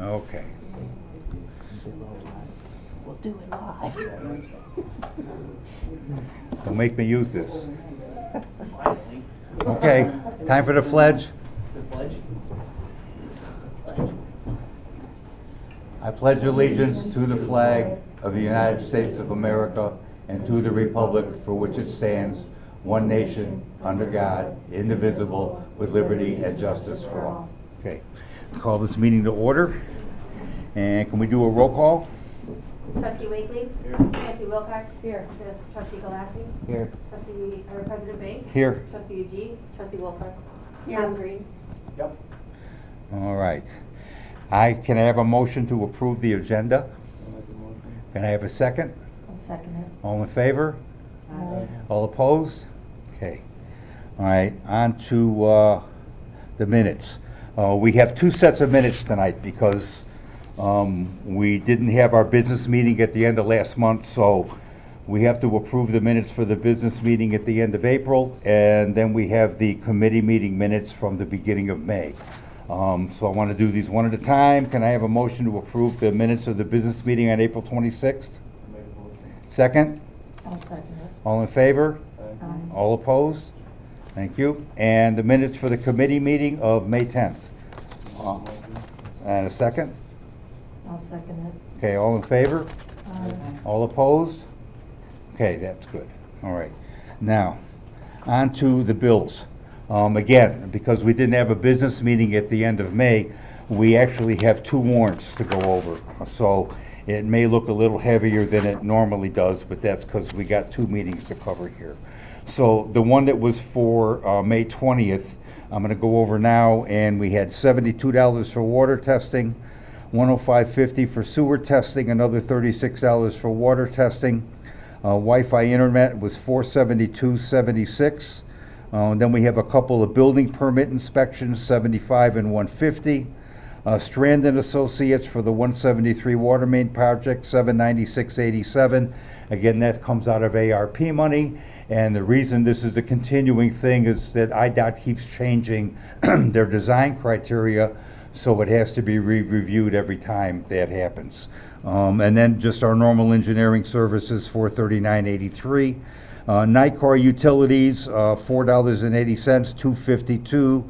Okay. We'll do it live. Don't make me use this. Finally. Okay, time for the pledge. The pledge? Pledge. I pledge allegiance to the flag of the United States of America and to the republic for which it stands, one nation, under God, indivisible, with liberty and justice for all. Okay, call this meeting to order. And can we do a roll call? Trustee Wakely? Here. Trustee Wilcox? Here. Trustee Galassi? Here. President Bank? Here. Trustee Eugene? Trustee Wolford? Here. Tom Green? Yep. All right. Can I have a motion to approve the agenda? Can I have a second? I'll second it. All in favor? Aye. All opposed? Okay. All right, on to the minutes. We have two sets of minutes tonight because we didn't have our business meeting at the end of last month, so we have to approve the minutes for the business meeting at the end of April, and then we have the committee meeting minutes from the beginning of May. So I want to do these one at a time. Can I have a motion to approve the minutes of the business meeting on April 26th? Second? I'll second it. All in favor? Aye. All opposed? Thank you. And the minutes for the committee meeting of May 10th. And a second? I'll second it. Okay, all in favor? Aye. All opposed? Okay, that's good. All right. Now, on to the bills. Again, because we didn't have a business meeting at the end of May, we actually have two warrants to go over. So it may look a little heavier than it normally does, but that's because we got two meetings to cover here. So the one that was for May 20th, I'm going to go over now, and we had $72 for water testing, $105.50 for sewer testing, another $36 for water testing. Wi-Fi internet was $472.76. Then we have a couple of building permit inspections, $75 and $150. Strand and Associates for the 173 water main project, $796.87. Again, that comes out of ARP money. And the reason this is a continuing thing is that IDOT keeps changing their design criteria, so it has to be reviewed every time that happens. And then just our normal engineering services, $439.83. Nightcar Utilities, $4.80, $252,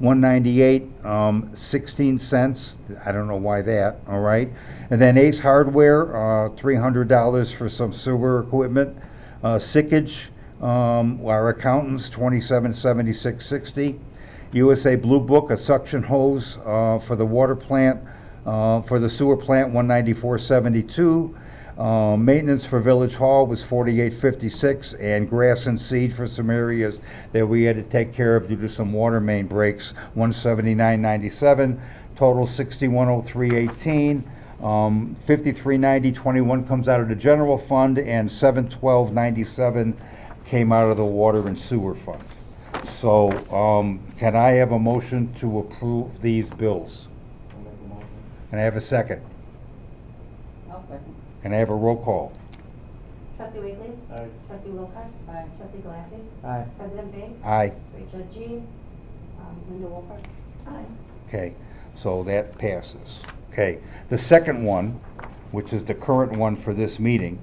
$198, 16 cents. I don't know why that, all right. And then Ace Hardware, $300 for some sewer equipment. Sickage, our accountants, $27.76.60. USA Blue Book, a suction hose for the water plant, for the sewer plant, $194.72. Maintenance for Village Hall was $48.56, and grass and seed for some areas that we had to take care of due to some water main breaks, $179.97. Total $6103.18. 5390.21 comes out of the general fund, and 712.97 came out of the water and sewer fund. So, can I have a motion to approve these bills? Can I have a second? I'll second. Can I have a roll call? Trustee Wakely? Aye. Trustee Wilcox? Aye. Trustee Galassi? Aye. President Bank? Aye. Rachel Jean? Linda Wolford? Aye. Okay, so that passes. Okay, the second one, which is the current one for this meeting,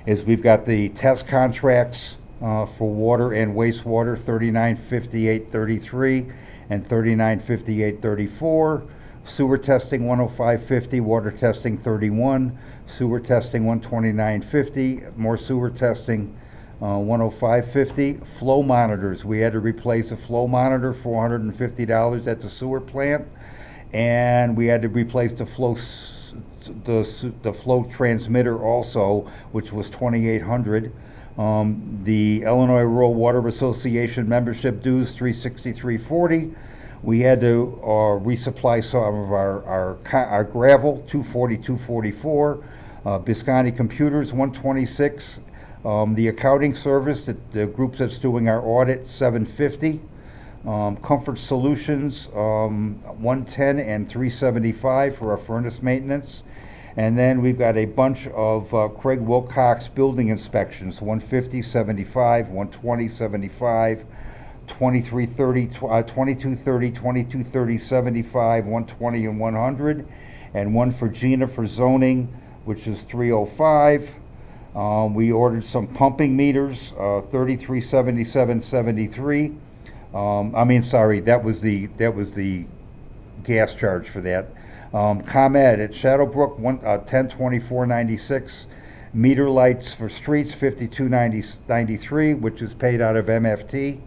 is we've got the test contracts for water and wastewater, $39.58.33 and $39.58.34. Sewer testing, $105.50, water testing, $31, sewer testing, $129.50, more sewer testing, $105.50. Flow monitors, we had to replace a flow monitor, $450 at the sewer plant, and we had to replace the flow transmitter also, which was $2,800. The Illinois Rural Water Association membership dues, $363.40. We had to resupply some of our gravel, $242.44. Biscotti Computers, $126. The accounting service, the group that's doing our audit, $750. Comfort Solutions, $110 and $375 for our furnace maintenance. And then we've got a bunch of Craig Wilcox building inspections, $150, $75, $120, $75. 2330, 2230, 2230, 75, 120, and 100. and one for Gina for zoning, which is 305. We ordered some pumping meters, 3377.73. That was the gas charge for that. ComEd at Shadowbrook, 1024.96. Meter lights for streets, 52.93, which is paid out of MFT.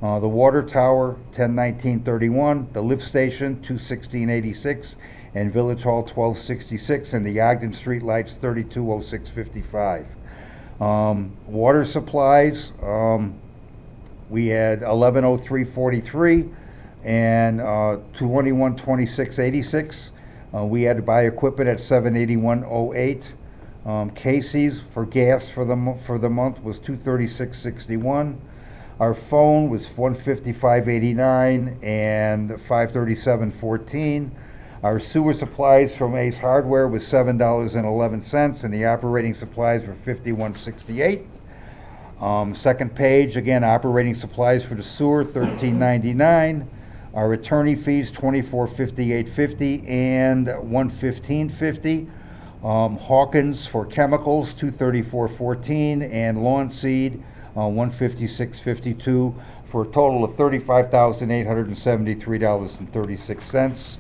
The water tower, 1019.31. The lift station, 216.86. And Village Hall, 1266. And the Ogden Street lights, 3206.55. Water supplies, we had 1103.43 and 2126.86. We had to buy equipment at 781.08. Casey's for gas for the month was 236.61. Our phone was 155.89 and 537.14. Our sewer supplies from Ace Hardware was $7.11, and the operating supplies were $51.68. Second page, again, operating supplies for the sewer, $13.99. Our attorney fees, $24.58.50 and $115.50. Hawkins for chemicals, $234.14, and lawn seed, $156.52, for a total of $35,873.36.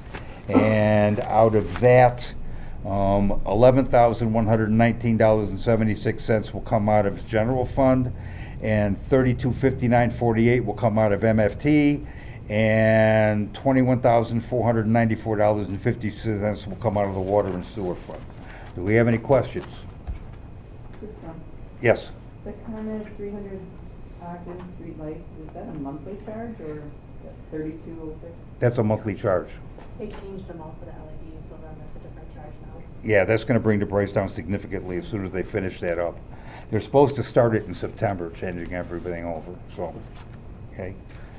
And out of that, $11,119.76 will come out of general fund, and $3259.48 will come out of MFT, and $21,494.50 will come out of the water and sewer fund. Do we have any questions? Just one. Yes. The ComEd 300 Ogden Street lights, is that a monthly charge or 3206? That's a monthly charge. They changed them all to the LEDs, so then that's a different charge now. Yeah, that's gonna bring the price down significantly as soon as they finish that up. They're supposed to start it in September, changing everything over, so, okay.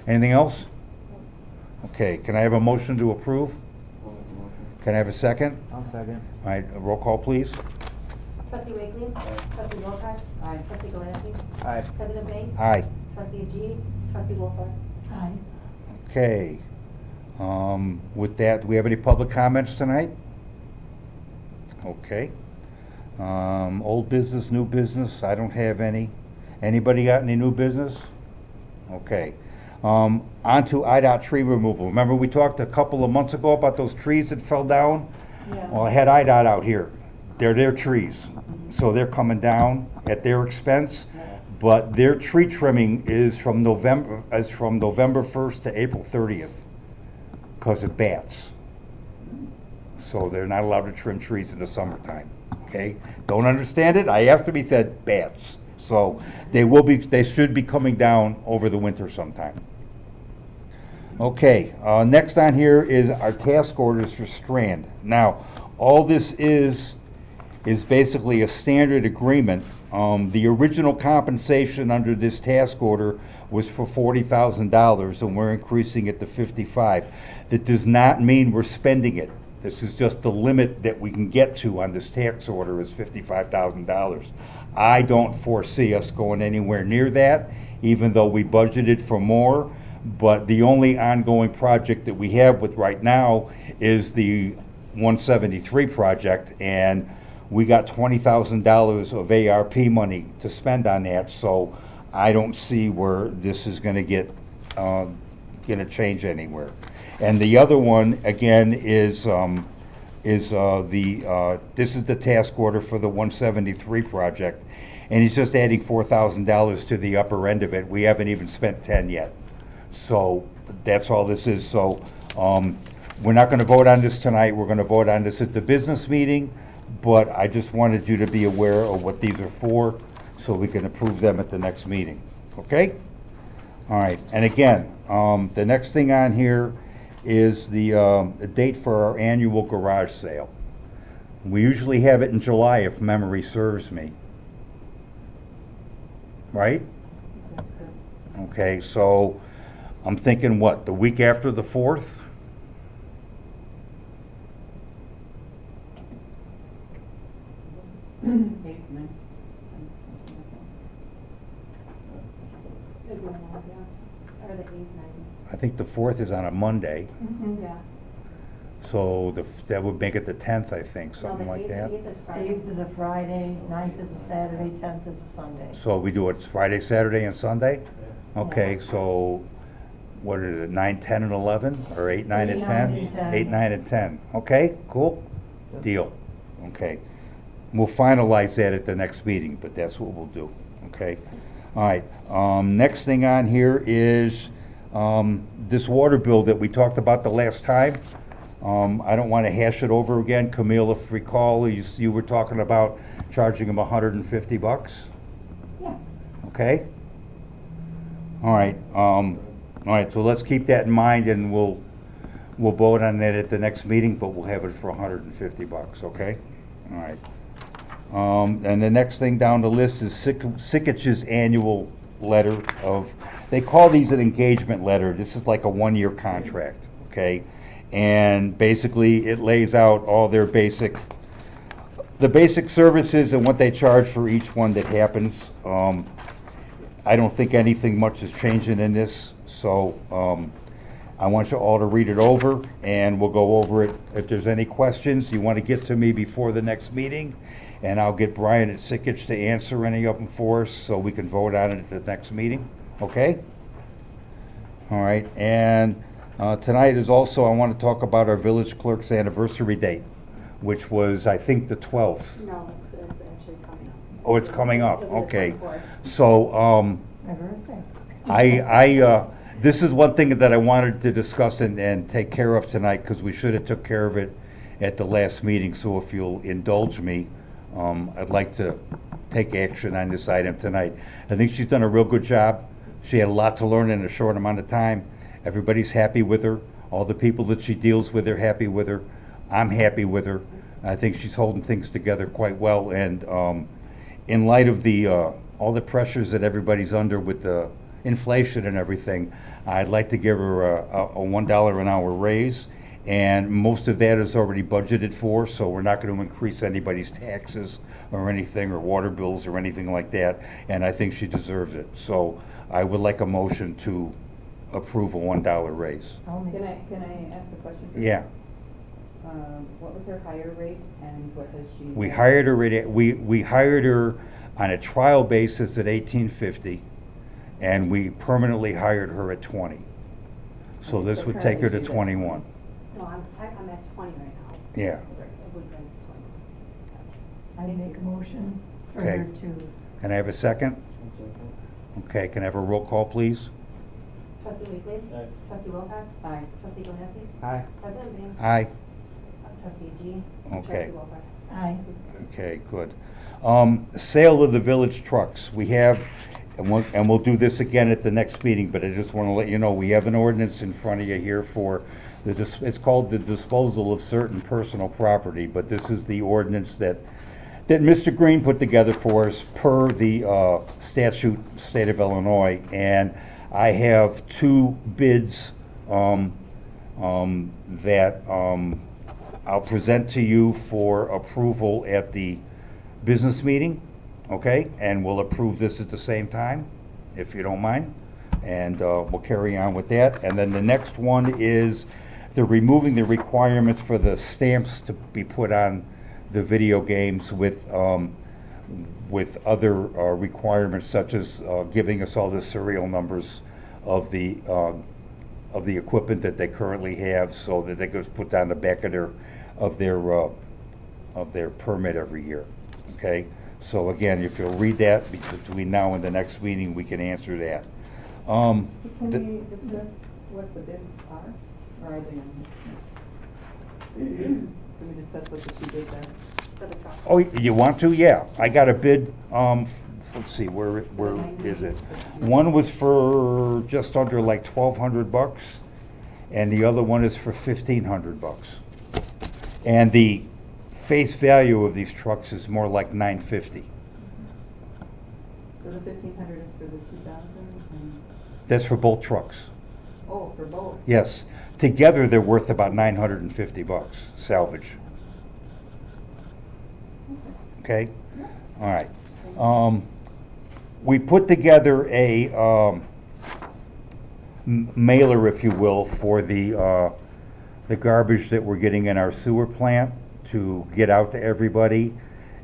Anything else? Okay, can I have a motion to approve? Can I have a second? I'll second. All right, a roll call, please. Trustee Wakelee? Trustee Wilcox? Aye. Trustee Galancy? Aye. President Bang? Aye. Trustee Jean? Trustee Wolford? Aye. Okay. With that, do we have any public comments tonight? Okay. Old business, new business, I don't have any. Anybody got any new business? Okay. On to IDOT tree removal. Remember we talked a couple of months ago about those trees that fell down? Yeah. Well, I had IDOT out here. They're their trees. So they're coming down at their expense. But their tree trimming is from November 1st to April 30th because of bats. So they're not allowed to trim trees in the summertime. Okay? Don't understand it? I asked him, he said bats. So they should be coming down over the winter sometime. Okay, next on here is our task orders for Strand. Now, all this is basically a standard agreement. The original compensation under this task order was for $40,000, and we're increasing it to $55,000. That does not mean we're spending it. This is just the limit that we can get to on this tax order is $55,000. I don't foresee us going anywhere near that, even though we budgeted for more. But the only ongoing project that we have with right now is the 173 project, and we got $20,000 of ARP money to spend on that, so I don't see where this is gonna change anywhere. And the other one, again, is this is the task order for the 173 project, and he's just adding $4,000 to the upper end of it. We haven't even spent 10 yet. So that's all this is. So we're not gonna vote on this tonight. We're gonna vote on this at the business meeting, but I just wanted you to be aware of what these are for, so we can approve them at the next meeting, okay? All right, and again, the next thing on here is the date for our annual garage sale. We usually have it in July, if memory serves me. Right? That's good. Okay, so I'm thinking what, the week after the 4th? Eight, nine. It'd be on that, yeah. Or the 8th, 9th. I think the 4th is on a Monday. Yeah. So that would make it the 10th, I think, something like that. Eighth is a Friday, 9th is a Saturday, 10th is a Sunday. So we do it Friday, Saturday, and Sunday? Okay, so what is it, 9, 10, and 11? Or 8, 9, and 10? 8, 9, and 10. Okay, cool. Deal. Okay. We'll finalize that at the next meeting, but that's what we'll do. Okay? All right. Next thing on here is this water bill that we talked about the last time. I don't want to hash it over again. Camille, if you recall, you were talking about charging them $150. Yeah. Okay? All right. All right, so let's keep that in mind, and we'll vote on that at the next meeting, but we'll have it for $150, okay? All right. And the next thing down the list is Sickich's annual letter of, they call these an engagement letter. This is like a one-year contract, okay? And basically, it lays out all their basic services and what they charge for each one that happens. I don't think anything much is changing in this, so I want you all to read it over, and we'll go over it. If there's any questions you want to get to me before the next meeting, and I'll get Brian at Sickich to answer any of them for us, so we can vote on it at the next meeting, okay? All right, and tonight is also, I want to talk about our village clerk's anniversary date, which was, I think, the 12th. No, it's actually coming up. Oh, it's coming up, It'll be the okay. 24th. So, My birthday. this is one thing that I wanted to discuss and take care of tonight, because we should have took care of it at the last meeting, so if you'll indulge me, I'd like to take action on this item tonight. I think she's done a real good job. She had a lot to learn in a short amount of time. Everybody's happy with her. All the people that she deals with are happy with her. I'm happy with her. I think she's holding things together quite well, and in light of all the pressures that everybody's under with the inflation and everything, I'd like to give her a $1 an hour raise, and most of that is already budgeted for, so we're not going to increase anybody's taxes or anything, or water bills or anything like that, and I think she deserves it. So I would like a motion to approve a $1 raise. I'll make Can I ask a question? Yeah. What was her hire rate and what has she? We hired her we hired her on a trial basis at $18.50, and we permanently hired her at $20. So Okay, this so would take her to currently she's at 21. No, I'm at 20 right now. Yeah. It would bring it to 20. I make a motion for Okay. her to, Can I have a second? Okay, can I have a roll call, please? Trustee Weekley? Aye. Trustee Wilcox? Aye. Trustee Galais? Aye. President Bean? Aye. Trustee G? Okay. Trustee Wolford? aye. Okay, good. Sale of the village trucks. We have, and we'll do this again at the next meeting, but I just want to let you know, we have an ordinance in front of you here for, it's called the disposal of certain personal property, but this is the ordinance that Mr. Green put together for us per the statute, state of Illinois. And I have two bids that I'll present to you for approval at the business meeting, okay? And we'll approve this at the same time, if you don't mind. And we'll carry on with that. And then the next one is they're removing the requirements for the stamps to be put on the video games with other requirements, such as giving us all the serial numbers of the equipment that they currently have, so that they can put down the back of their permit every year. Okay, so again, if you'll read that between now and the next meeting, we can answer that. Can we discuss what the bids are, or are they on? Can we discuss what the two bids are? For the trucks. Oh, you want to? Yeah, I got a bid, let's see, where is it? One was for just under like $1,200, and the other one is for $1,500. And the face value of these trucks is more like $950. So the 1,500 is for the 2,000 and, That's for both trucks. oh, for both? Yes, together they're worth about $950 salvage. Okay, all right. We put together a mailer, if you will, for the garbage that we're getting in our sewer plant to get out to everybody.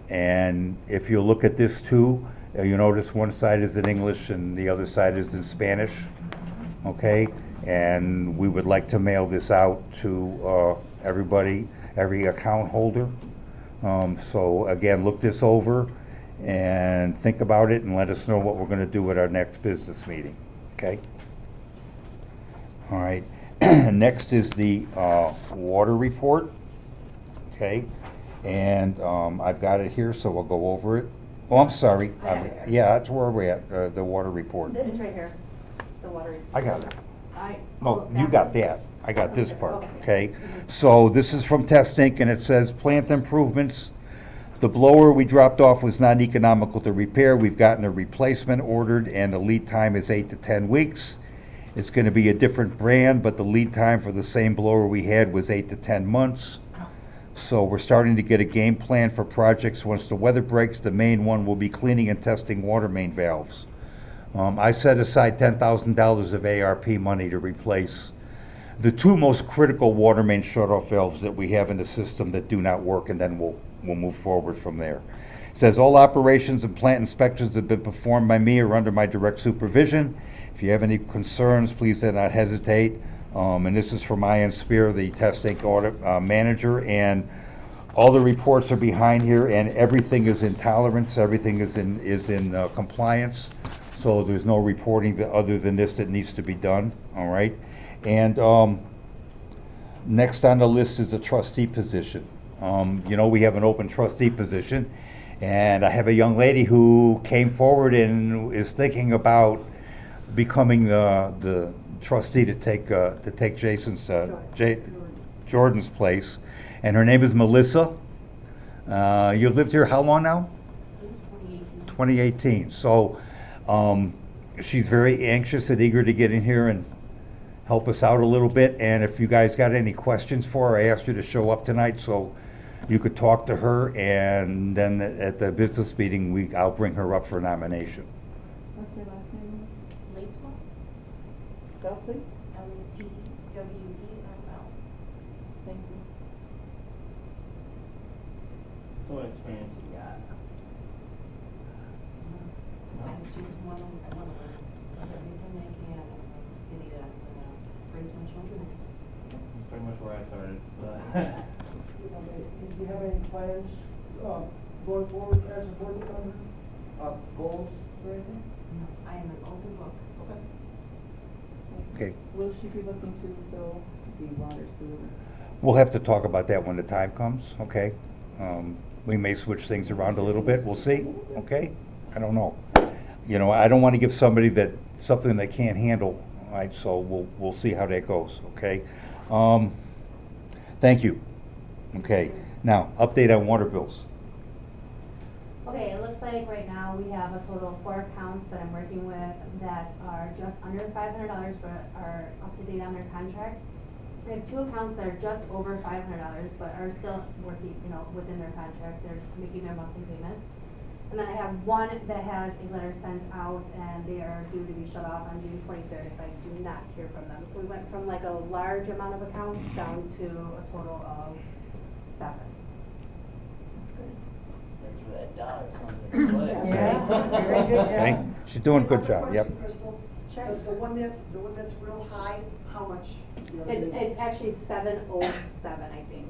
And if you look at this too, you notice one side is in English and the other side is in Spanish, okay? And we would like to mail this out to everybody, every account holder. So again, look this over and think about it and let us know what we're gonna do at our next business meeting, okay? All right, next is the water report, okay? And I've got it here, so we'll go over it. Oh, I'm sorry. I have it. Yeah, that's where we're at, the water report. It's right here, the water. I got it. I. No, you got that. I got this part, Okay. okay? So this is from Test Inc. and it says plant improvements. The blower we dropped off was not economical to repair. We've gotten a replacement ordered and the lead time is 8 to 10 weeks. It's gonna be a different brand, but the lead time for the same blower we had was 8 to 10 months. So we're starting to get a game plan for projects. Once the weather breaks, the main one will be cleaning and testing water main valves. I set aside $10,000 of ARP money to replace the two most critical water main shut-off valves that we have in the system that do not work, and then we'll move forward from there. It says all operations and plant inspections have been performed by me or under my direct supervision. If you have any concerns, please do not hesitate. And this is from Ian Spear, the Test Inc. audit manager, and all the reports are behind here, and everything is in tolerance, everything is in compliance. So there's no reporting other than this that needs to be done, all right? And next on the list is a trustee position. You know, we have an open trustee position, and I have a young lady who came forward and is thinking about becoming the trustee to take Jordan's place, and her name is Melissa. You've lived here how long now? Since 2018. 2018. So she's very anxious and eager to get in here and help us out a little bit. And if you guys got any questions for her, I asked her to show up tonight so you could talk to her, and then at the business meeting, I'll bring her up for nomination. What's your last name? Lacewell, Spell, please. Lacewell. Thank you. So what experience you got? I just want to learn everything I can in the city that I'm gonna raise my children in. That's pretty much where I started, but. Do you have any plans, going forward as a board member, goals or anything? No, I am an open book. Okay. Okay. Will she be looking to fill the water sewer? We'll have to talk about that when the time comes, okay? We may switch things around a little bit, we'll see, okay? I don't know. You know, I don't want to give somebody something they can't handle, all right? So we'll see how that goes, okay? Thank you. Okay, now, update on water bills. Okay, it looks like right now we have a total of 4 accounts that I'm working with that are just under $500 but are up to date on their contract. I have 2 accounts that are just over $500 but are still working, within their contracts. They're making their monthly payments. And then I have 1 that has a letter sent out and they are due to be shut off on June 23rd if I do not hear from them. So we went from like a large amount of accounts down to a total of 7. That's good. That's where that dollar comes into play. Yeah, very good Okay? job. She's doing a good I have job, yep. question, Crystal. Sure. The one that's real high, how much? do you have to pay? It's actually 707, I think.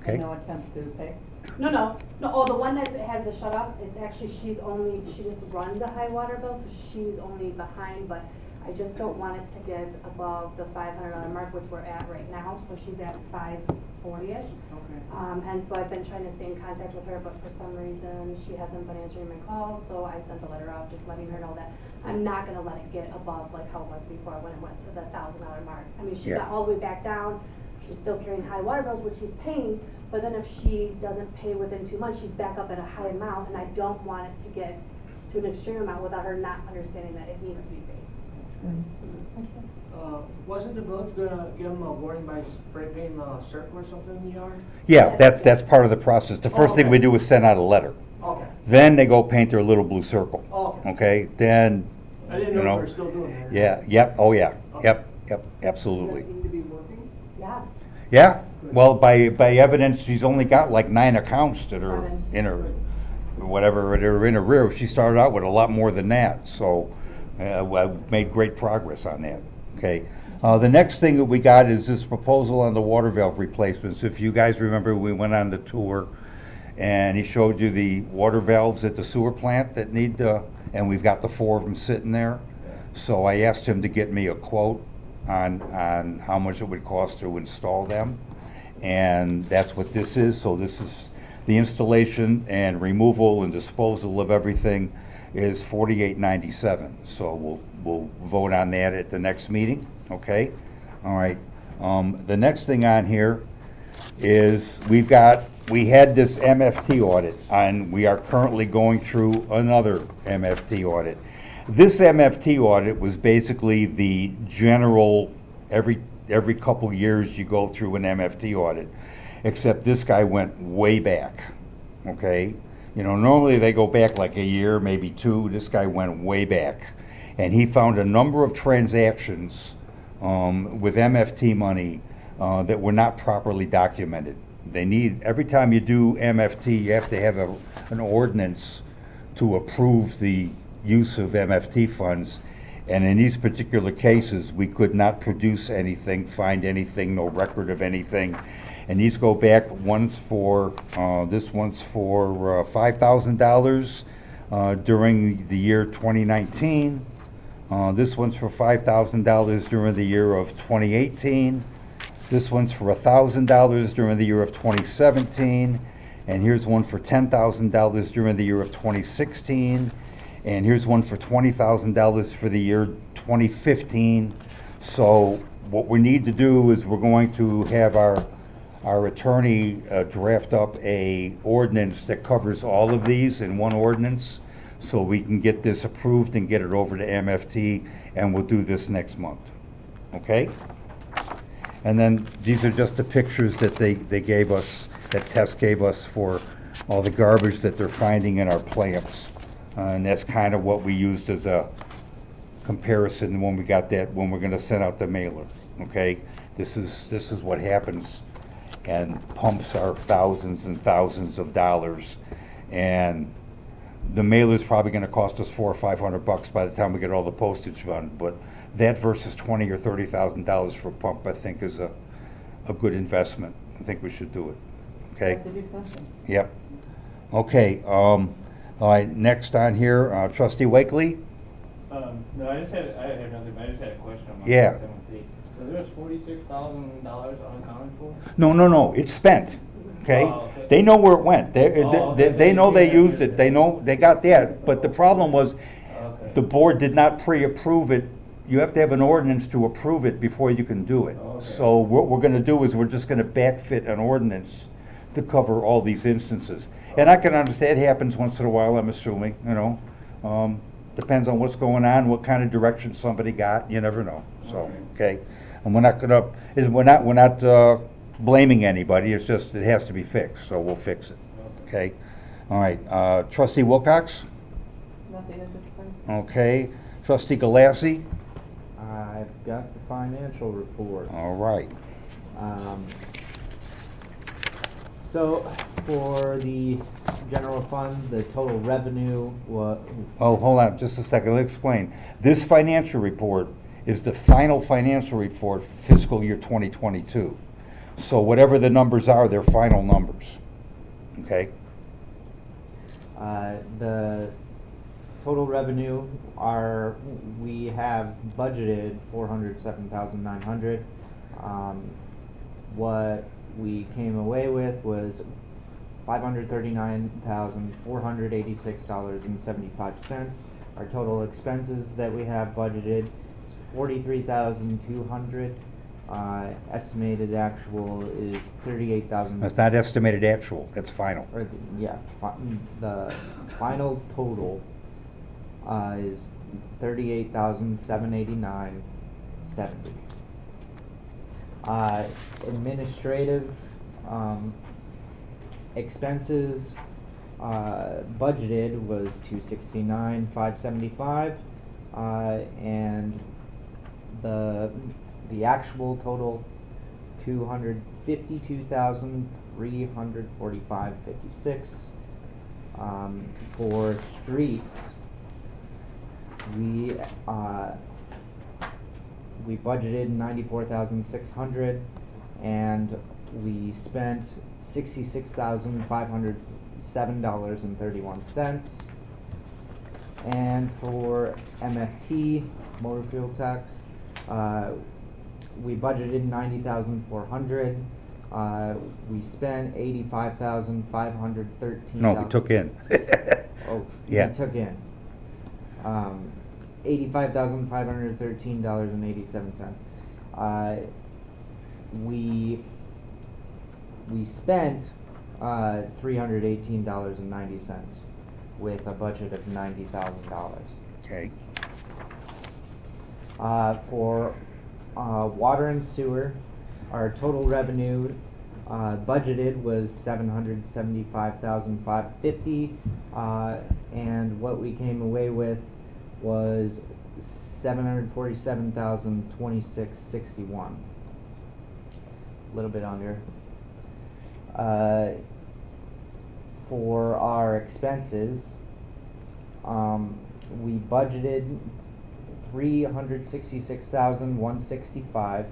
Okay. And no attempt to pay? No, oh, the one that has the shut off, it's actually, she just runs a high water bill, so she's only behind, but I just don't want it to get above the $500 mark, which we're at right now, so she's at 540-ish. Okay. And so I've been trying to stay in contact with her, but for some reason, she hasn't been answering my calls, so I sent a letter out just letting her know that I'm not gonna let it get above like how it was before when it went to the $1,000 mark. I mean, she Yeah. got all the way back down, she's still carrying high water bills, which she's paying, but then if she doesn't pay within 2 months, she's back up at a high amount, and I don't want it to get to an extreme amount without her not understanding that it needs to be paid. That's good. Wasn't the village gonna give them a warning by spray painting a circle or something in the yard? Yeah, that's part of the process. The first thing we do is send out a letter. Okay. Then they go paint their little blue circle. Okay. Okay, then, I didn't you know know. we were still doing that. Yeah, yep, oh yeah, Okay. yep, Does absolutely. that seem to be working? Yeah, well, by evidence, she's only got like 9 accounts that are Seven. in her, whatever, that are in arrears. She started out with a lot more than that, so I made great progress on that, okay? The next thing that we got is this proposal on the water valve replacements. If you guys remember, we went on the tour, and he showed you the water valves at the sewer plant that need, and we've got the 4 of them sitting there. So I asked him to get me a quote on how much it would cost to install them. And that's what this is. So this is the installation and removal and disposal of everything is $48.97. So we'll vote on that at the next meeting, okay? All right. The next thing on here is we had this MFT audit, and we are currently going through another MFT audit. This MFT audit was basically the general, every couple years you go through an MFT audit, except this guy went way back, okay? You know, normally they go back like a year, maybe 2. This guy went way back. And he found a number of transactions with MFT money that were not properly documented. Every time you do MFT, you have to have an ordinance to approve the use of MFT funds, and in these particular cases, we could not produce anything, find anything, no record of anything. And these go back, this one's for $5,000 during the year 2019. This one's for $5,000 during the year of 2018. This one's for $1,000 during the year of 2017. And here's one for $10,000 during the year of 2016. And here's one for $20,000 for the year 2015. So what we need to do is we're going to have our attorney draft up a ordinance that covers all of these in one ordinance, so we can get this approved and get it over to MFT, and we'll do this next month, okay? And then these are just the pictures that they gave us, that Tess gave us for all the garbage that they're finding in our plants. And that's kind of what we used as a comparison when we got that, when we're gonna send out the mailer, okay? This is what happens, and pumps are thousands and thousands of dollars, and the mailer's probably gonna cost us $400 or $500 by the time we get all the postage done, but that versus $20,000 or $30,000 for a pump, I think is a good investment. I think we should do it, okay? Have to do something. Yep. Okay, all right, next on here, Trustee Wakely? No, I had nothing, but I just had a question on my Yeah. 17. So there's $46,000 unaccounted for? No, it's spent, okay? Oh, okay. They know where it went. Oh, okay. They know they used it, they know, they got that, but the problem was, Okay. the board did not pre-approve it. You have to have an ordinance to approve it before you can do it. Okay. So what we're gonna do is we're just gonna backfit an ordinance to cover all these instances. And I can understand, it happens once in a while, I'm assuming, you know. Depends on what's going on, what kind of direction somebody got, you never know, so, okay? And we're not blaming anybody, it's just, it has to be fixed, so we'll fix it, okay? All right, Trustee Wilcox? Nothing at this time? Okay. Trustee Galassi? I've got the financial report. All right. So for the general fund, the total revenue was, Oh, hold on, just a second, let me explain. This financial report is the final financial report for fiscal year 2022. So whatever the numbers are, they're final numbers, okay? the total revenue we have budgeted 407,900. What we came away with was $539,486.75. Our total expenses that we have budgeted is 43,200. Estimated actual is 38,000. That's not estimated actual, that's final. Or the final total is 38,789.70. Administrative expenses budgeted was 269,575, and the actual total $252,345.56. For streets, we budgeted 94,600 and we spent $66,507.31. And for MFT, motor fuel tax, we budgeted 90,400. We spent 85,513. No, we took in. Oh, Yeah. we took in. $85,513.87. We spent $318.90 with a budget of $90,000. Okay, For water and sewer, our total revenue budgeted was $775,550, and what we came away with was $747,026.61. A little bit under. For our expenses, we budgeted $366,165,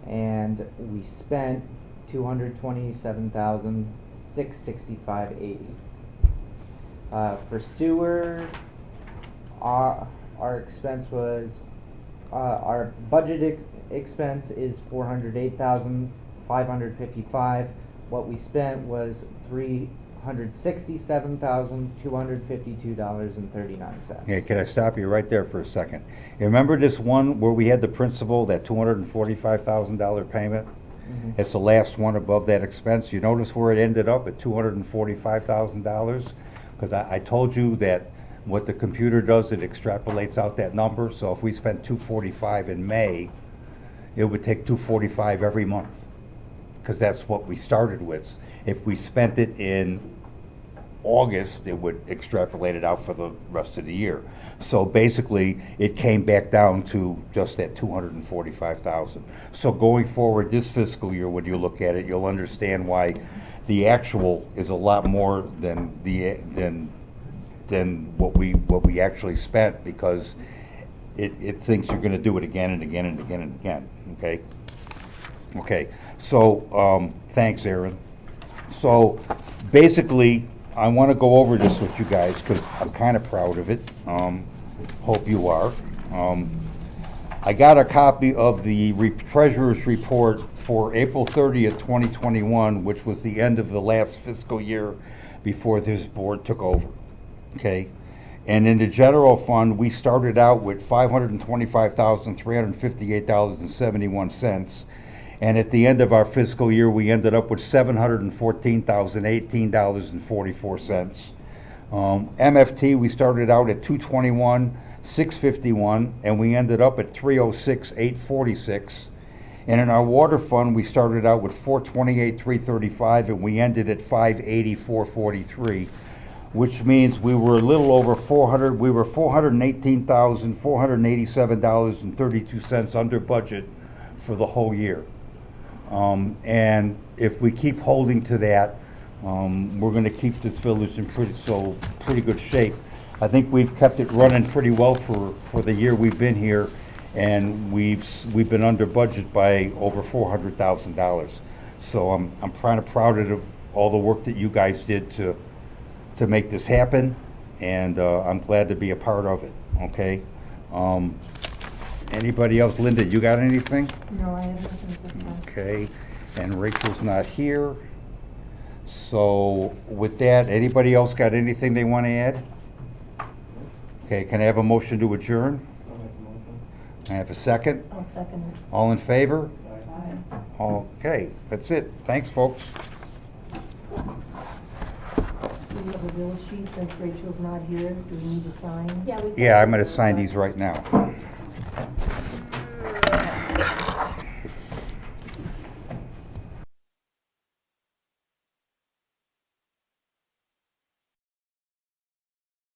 and we spent $227,665.80. For sewer, our expense was, our budgeted expense is $408,555. What we spent was $367,252.39. yeah, can I stop you right there for a second? You remember this one where we had the principal, that $245,000 payment? Mhm. It's the last one above that expense. You notice where it ended up at $245,000? Because I told you that what the computer does, it extrapolates out that number. So if we spent $245 in May, it would take $245 every month. Because that's what we started with. If we spent it in August, it would extrapolate it out for the rest of the year. So basically, it came back down to just that $245,000. So going forward this fiscal year, when you look at it, you'll understand why the actual is a lot more than what we actually spent, because it thinks you're gonna do it again and again and again and again, okay? Okay, so, thanks, Aaron. So, basically, I want to go over this with you guys, because I'm kind of proud of it. Hope you are. I got a copy of the treasurer's report for April 30th, 2021, which was the end of the last fiscal year before this board took over, okay? And in the general fund, we started out with $525,358.71. And at the end of our fiscal year, we ended up with $714,018.44. MFT, we started out at $221,651, and we ended up at $306,846. And in our water fund, we started out with $428,335, and we ended at $580,443, which means we were a little over we were $418,487.32 under budget for the whole year. And if we keep holding to that, we're going to keep this village in pretty good shape. I think we've kept it running pretty well for the year we've been here, and we've been under budget by over $400,000. So I'm kind of proud of all the work that you guys did to make this happen, and I'm glad to be a part of it. Okay. Anybody else? Linda, you got anything? No, I have nothing at this time. Okay, and Rachel's not here. So with that, anybody else got anything they want to add? Okay, can I have a motion to adjourn? I'll make the motion. I have a second. I'll second it. All in favor? Aye. Okay, that's it. Thanks, folks. Do we have a bill sheet since Rachel's not here? Do we need to sign? Yeah, we. Yeah, I'm going to sign these right now.